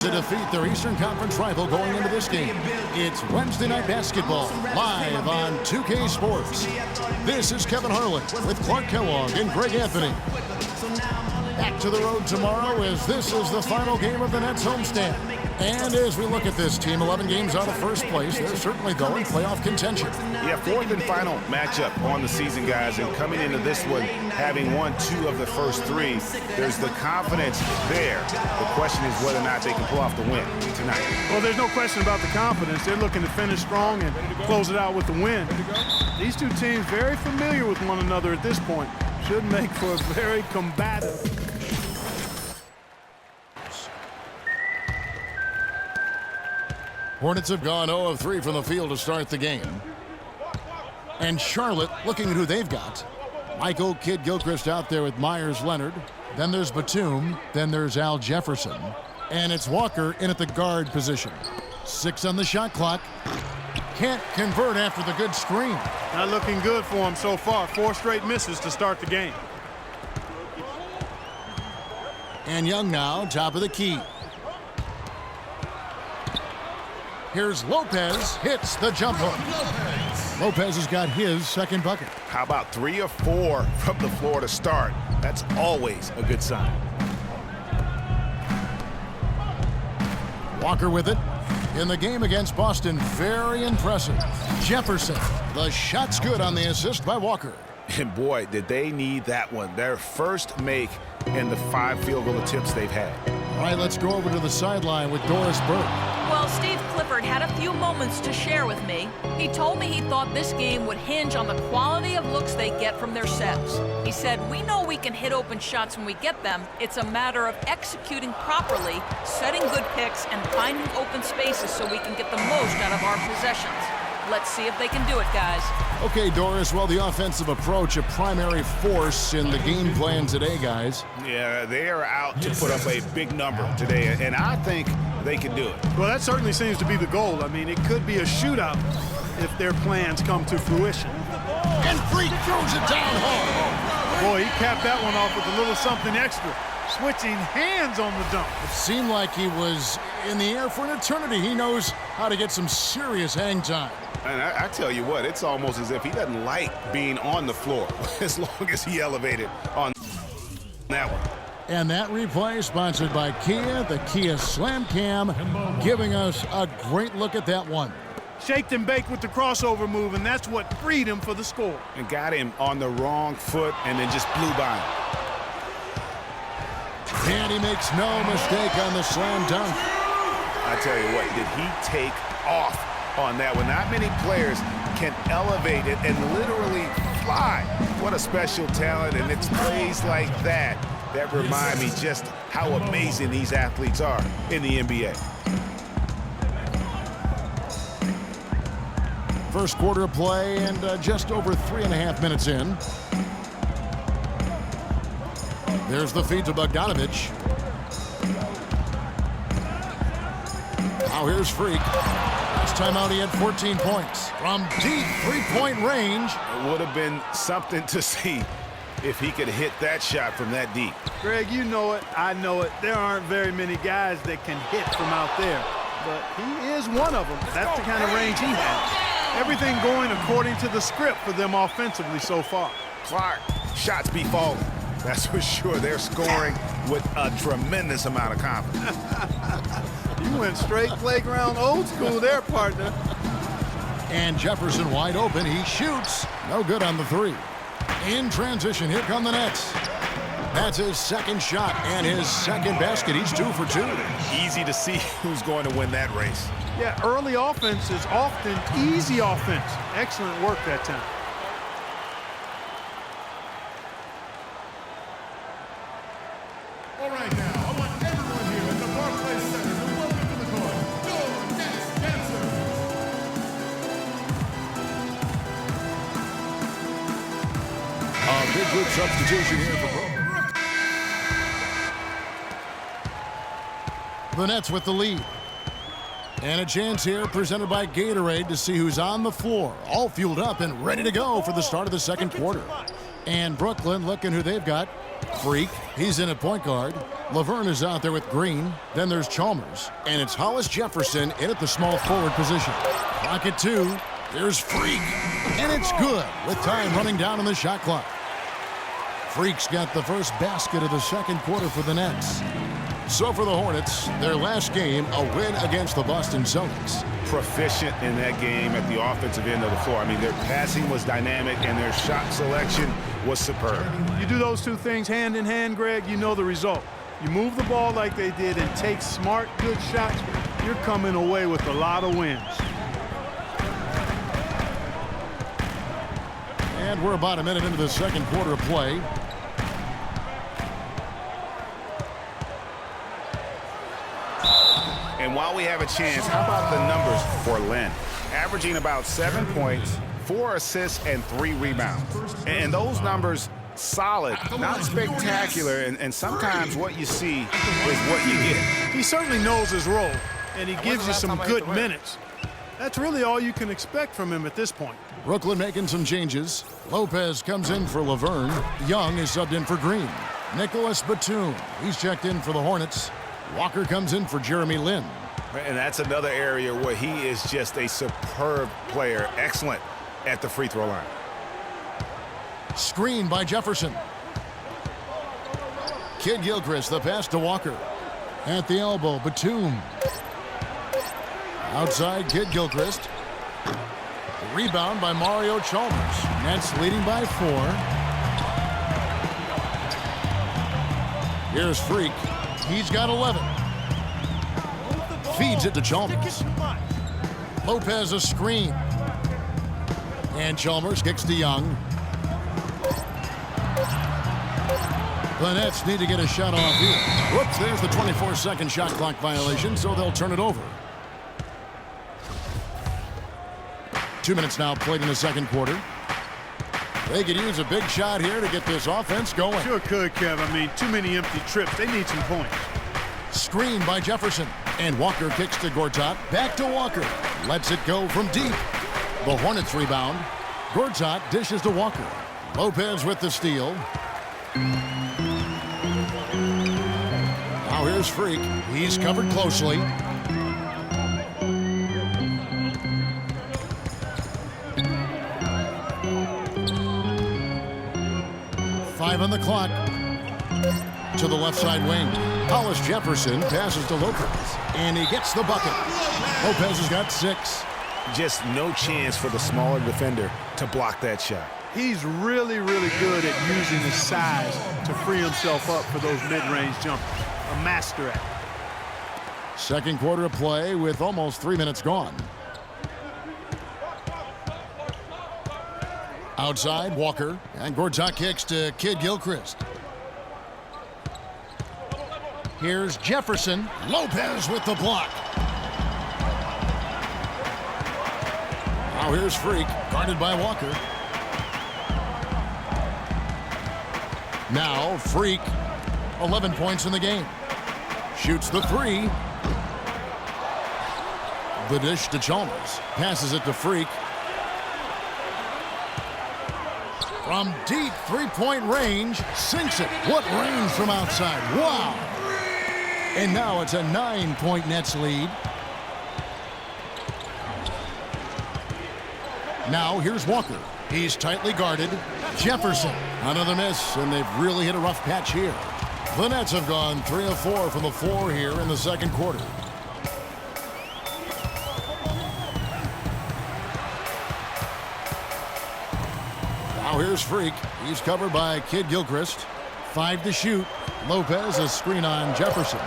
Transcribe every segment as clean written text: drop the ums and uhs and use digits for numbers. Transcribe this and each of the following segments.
To defeat their Eastern Conference rival going into this game. It's Wednesday Night Basketball, live on 2K Sports. This is Kevin Harlan with Clark Kellogg and Greg Anthony. Back to the road tomorrow as this is the final game of the Nets homestand. And as we look at this team, 11 games out of first place, they're certainly, though, in playoff contention. Yeah, fourth and final matchup on the season, guys. And coming into this one, having won 2 of the first 3, there's the confidence there. The question is whether or not they can pull off the win tonight. Well, there's no question about the confidence. They're looking to finish strong and close it out with the win. These two teams very familiar with one another at this point. Should make for a very combative. Hornets have gone 0 of 3 from the field to start the game. And Charlotte looking at who they've got. Michael Kidd-Gilchrist out there with Myers-Leonard. Then there's Batum. Then there's Al Jefferson. And it's Walker in at the guard position. 6 on the shot clock. Can't convert after the good screen. Not looking good for him so far. 4 straight misses to start the game. And Young now, top of the key. Here's Lopez, hits the jump hook. Lopez has got his second bucket. How about 3 or 4 from the floor to start? That's always a good sign. Walker with it. In the game against Boston, very impressive. Jefferson, the shot's good on the assist by Walker. And boy, did they need that one. Their first make in the 5 field goal attempts they've had. All right, let's go over to the sideline with Doris Burke. Well, Steve Clifford had a few moments to share with me. He told me he thought this game would hinge on the quality of looks they get from their sets. He said, we know we can hit open shots when we get them. It's a matter of executing properly, setting good picks, and finding open spaces so we can get the most out of our possessions. Let's see if they can do it, guys. Okay, Doris, well, the offensive approach, a primary force in the game plan today, guys. Yeah, they are out to put up a big number today, and I think they can do it. Well, that certainly seems to be the goal. I mean, it could be a shootout if their plans come to fruition. And Freak throws it down hard. Boy, he capped that one off with a little something extra. Switching hands on the dunk. It seemed like he was in the air for an eternity. He knows how to get some serious hang time. And I tell you what, it's almost as if he doesn't like being on the floor as long as he elevated on that one. And that replay sponsored by Kia, the Kia Slam Cam, giving us a great look at that one. Shaked and baked with the crossover move, and that's what freed him for the score. And got him on the wrong foot and then just blew by him. And he makes no mistake on the slam dunk. I tell you what, did he take off on that one? Not many players can elevate it and literally fly. What a special talent, and it's plays like that that remind me just how amazing these athletes are in the NBA. First quarter of play and just over 3.5 minutes in. There's the feed to Bogdanovich. Now here's Freak. Last time out he had 14 points. From deep three-point range. It would have been something to see if he could hit that shot from that deep. Greg, you know it, I know it. There aren't very many guys that can hit from out there. But he is one of them. That's the kind of range he has. Everything going according to the script for them offensively so far. Clark, shots be falling. That's for sure. They're scoring with a tremendous amount of confidence. You went straight playground old school there, partner. And Jefferson wide open. He shoots. No good on the 3. In transition, here come the Nets. That's his second shot and his second basket. He's 2 for 2. Easy to see who's going to win that race. Yeah, early offense is often easy offense. Excellent work that time. All right, now, I want everyone here at the Barclays Center to welcome to the court, your Nets dancers. A big group substitution here for Brooklyn. The Nets with the lead. And a chance here presented by Gatorade to see who's on the floor. All fueled up and ready to go for the start of the second quarter. And Brooklyn looking who they've got. Freak, he's in at point guard. Laverne is out there with Green. Then there's Chalmers. And it's Hollis Jefferson in at the small forward position. Clock at 2. There's Freak. And it's good with time running down on the shot clock. Freak's got the first basket of the second quarter for the Nets. So for the Hornets, their last game, a win against the Boston Celtics. Proficient in that game at the offensive end of the floor. I mean, their passing was dynamic and their shot selection was superb. You do those two things hand in hand, Greg, you know the result. You move the ball like they did and take smart, good shots, you're coming away with a lot of wins. And we're about a minute into the second quarter of play. And while we have a chance, how about the numbers for Len? Averaging about 7 points, 4 assists, and 3 rebounds. And those numbers, solid, not spectacular, and sometimes what you see is what you get. He certainly knows his role, and he gives you some good minutes. That's really all you can expect from him at this point. Brooklyn making some changes. Lopez comes in for Laverne. Young is subbed in for Green. Nicholas Batum, he's checked in for the Hornets. Walker comes in for Jeremy Lin. And that's another area where he is just a superb player. Excellent at the free throw line. Screen by Jefferson. Kid Gilchrist, the pass to Walker. At the elbow, Batum. Outside, Kid Gilchrist. Rebound by Mario Chalmers. Nets leading by 4. Here's Freak. He's got 11. Feeds it to Chalmers. Lopez a screen. And Chalmers kicks to Young. The Nets need to get a shot off here. Whoops, there's the 24-second shot clock violation, so they'll turn it over. 2 minutes now played in the second quarter. They could use a big shot here to get this offense going. Sure could, Kev. I mean, too many empty trips. They need some points. Screen by Jefferson. And Walker kicks to Gortat. Back to Walker. Lets it go from deep. The Hornets rebound. Gortat dishes to Walker. Lopez with the steal. Now here's Freak. He's covered closely. Five on the clock. To the left side wing. Hollis Jefferson passes to Lopez. And he gets the bucket. Lopez has got 6. Just no chance for the smaller defender to block that shot. He's really, really good at using his size to free himself up for those mid-range jumpers. A master at it. Second quarter of play with almost 3 minutes gone. Outside, Walker. And Gortat kicks to Kid Gilchrist. Here's Jefferson. Lopez with the block. Now here's Freak, guarded by Walker. Now Freak, 11 points in the game. Shoots the 3. The dish to Chalmers. Passes it to Freak. From deep three-point range, sinks it. What range from outside. Wow. And now it's a 9-point Nets lead. Now here's Walker. He's tightly guarded. Jefferson, another miss, and they've really hit a rough patch here. The Nets have gone 3 of 4 from the floor here in the second quarter. Now here's Freak. He's covered by Kid Gilchrist. 5 to shoot. Lopez a screen on Jefferson.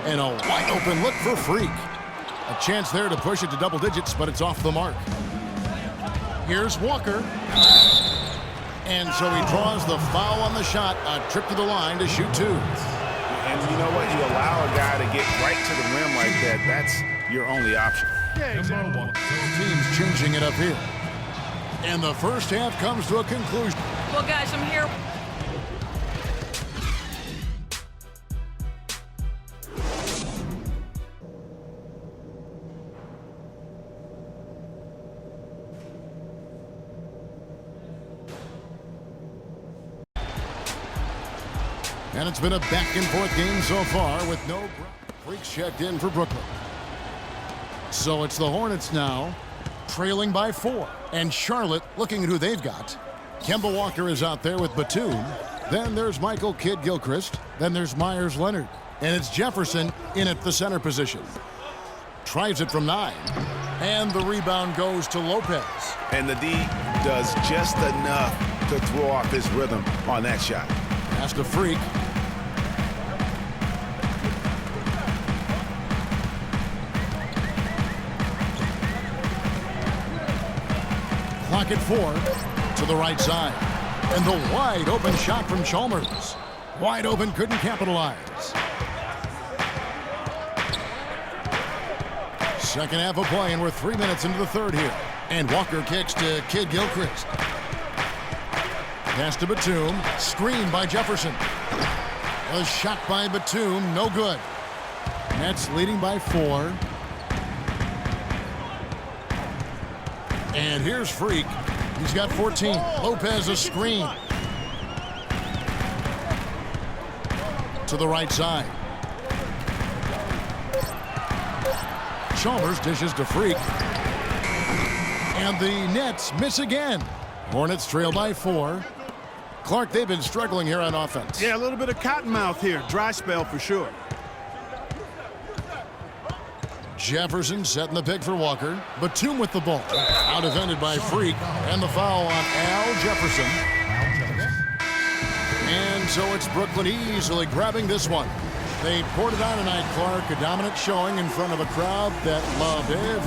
And a wide open look for Freak. A chance there to push it to double digits, but it's off the mark. Here's Walker. And so he draws the foul on the shot. A trip to the line to shoot 2. And you know what? You allow a guy to get right to the rim like that. That's your only option. Yeah, exactly. Teams changing it up here. And the first half comes to a conclusion. Well, guys, I'm here. And it's been a back-and-forth game so far with no freaks checked in for Brooklyn. So it's the Hornets now, trailing by 4. And Charlotte looking at who they've got. Kemba Walker is out there with Batum. Then there's Michael Kidd-Gilchrist. Then there's Myers Leonard. And it's Jefferson in at the center position. Tries it from 9. And the rebound goes to Lopez. And the D does just enough to throw off his rhythm on that shot. Pass to Freak. Clock at 4 to the right side. And the wide open shot from Chalmers. Wide open, couldn't capitalize. Second half of play, and we're 3 minutes into the third here. And Walker kicks to Kidd-Gilchrist. Pass to Batum. Screen by Jefferson. A shot by Batum, no good. Nets leading by 4. And here's Freak. He's got 14. Lopez a screen. To the right side. Chalmers dishes to Freak. And the Nets miss again. Hornets trail by 4. Clark, they've been struggling here on offense. Yeah, a little bit of cottonmouth here. Dry spell for sure. Jefferson setting the pick for Walker. Batum with the ball. Out defended by Freak. And the foul on Al Jefferson. And so it's Brooklyn easily grabbing this one. They poured it on tonight, Clark. A dominant showing in front of a crowd that loved every minute.